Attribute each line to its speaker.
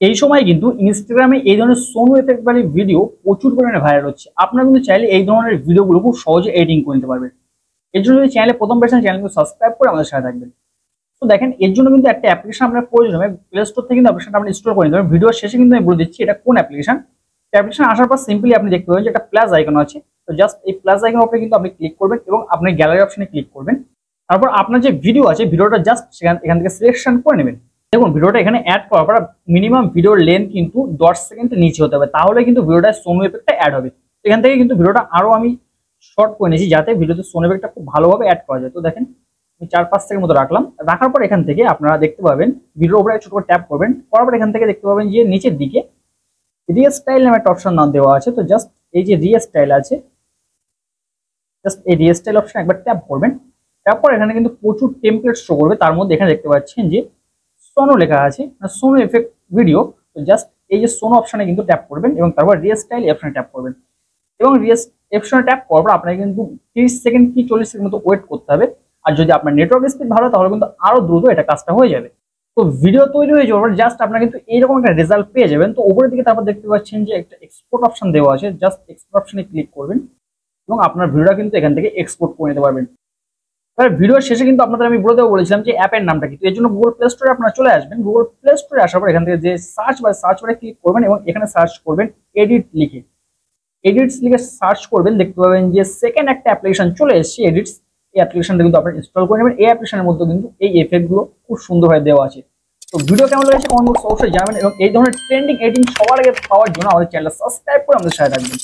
Speaker 1: এই সময় কিন্তু ইনস্টাগ্রামে এই ধরনের সোনো এফেক্ট বালি ভিডিও প্রচুর পরিমাণে ভাইরাল হচ্ছে। আপনারা কিন্তু চাইলে এই ধরনের ভিডিওগুলো খুব সহজে এডিটিং করে নিতে পারবেন। এর জন্য যদি চ্যানেলে প্রথম পেয়েছেন চ্যানেলকে সাবস্ক্রাইব করে আমাদের সাথে থাকবেন। তো দেখেন এর জন্য কিন্তু একটা অ্যাপ্লিকেশন আপনার প্রয়োজন হবে। প্লে স্টোর থেকে কিন্তু অ্যাপ্লিকেশনটা আপনি ইনস্টল করে নিতে পারবেন। ভিডিওর শেষে কিন্তু আমি বলে দিচ্ছি এটা কোন অ্যাপ্লিকেশন। অ্যাপ্লিকেশন আসার পর সিম্পলি আপনি দেখতে পাবেন যে একটা প্লাস আইকন আছে। তো জাস্ট এই প্লাস আইকন উপরে কিন্তু আপনি ক্লিক করবেন এবং আপনি গ্যালারি অপশনে ক্লিক করবেন। তারপর আপনার যে ভিডিও আছে ভিডিওটা জাস্ট এখান থেকে সিলেকশন করে নেবেন। দেখুন ভিডিওটা এখানে অ্যাড করার পর মিনিমাম ভিডিওর লেন্থ কিন্তু 10 সেকেন্ডের নিচে হতে হবে, তাহলে কিন্তু ভিডিওটা সোনো এফেক্টটা অ্যাড হবে। এখান থেকে কিন্তু ভিডিওটা আরো আমি শর্ট করে নিয়েছি যাতে ভিডিওতে সোনো এফেক্টটা খুব ভালোভাবে অ্যাড করা যায়। তো দেখেন আমি 4-5 সেকেন্ড মতো রাখলাম। রাখার পর এখান থেকে আপনারা দেখতে পাবেন ভিডিওর উপরে ছোট করে ট্যাপ করবেন। করার পর এখান থেকে দেখতে পাবেন যে নিচের দিকে রিস্টাইল নামে একটা অপশন নাম দেওয়া আছে। তো জাস্ট এই যে রিস্টাইল আছে, জাস্ট এই রিস্টাইল অপশন একবার ট্যাপ করবেন। তারপর এখানে কিন্তু প্রচুর টেমপ্লেট শো করবে। তার মধ্যে এখানে দেখতে পাচ্ছেন যে সোনো লেখা আছে, সোনো এফেক্ট ভিডিও। তো জাস্ট এই যে সোনো অপশনে কিন্তু ট্যাপ করবেন এবং তারপর রিস্টাইল অপশনে ট্যাপ করবেন এবং অপশনে ট্যাপ করার পর আপনাকে কিন্তু 30 সেকেন্ড কি 40 সেকেন্ড মতো ওয়েট করতে হবে। আর যদি আপনার নেটওয়ার্ক স্পিড ভালো তাহলে কিন্তু আরো দ্রুত এটা কাজটা হয়ে যাবে। তো ভিডিও তৈরি হয়ে যাওয়ার পর জাস্ট আপনারা কিন্তু এইরকম একটা রেজাল্ট পেয়ে যাবেন। তো উপরের দিকে তারপর দেখতে পাচ্ছেন যে একটা এক্সপোর্ট অপশন দেওয়া আছে, জাস্ট এক্সপোর্ট অপশনে ক্লিক করবেন এবং আপনার ভিডিওটা কিন্তু এখান থেকে এক্সপোর্ট করে নিতে পারবেন। এবার ভিডিওর শেষে কিন্তু আপনাদের আমি বলে দেবো বলেছিলাম যে অ্যাপের নামটা কি। তো এর জন্য গুগল প্লে স্টোরে আপনারা চলে আসবেন। গুগল প্লে স্টোরে আসার পর এখান থেকে যে সার্চ বারে ক্লিক করবেন এবং এখানে সার্চ করবেন এডিট লিখে। এডিটস লিখে সার্চ করবেন, দেখতে পাবেন যে সেকেন্ড একটা অ্যাপ্লিকেশন চলে এসেছে এডিটস। এই অ্যাপ্লিকেশনটা কিন্তু আপনারা ইনস্টল করে নেবেন। এই অ্যাপ্লিকেশনের মধ্যে কিন্তু এই এফেক্টগুলো খুব সুন্দরভাবে দেওয়া আছে। তো ভিডিও কেমন লেগেছে কমেন্ট বক্সে অবশ্যই জানাবেন এবং এই ধরনের ট্রেন্ডিং এডিটিং সবার আগে পাওয়ার জন্য আমাদের চ্যানেলটা সাবস্ক্রাইব করে আমাদের সাথে থাকবেন।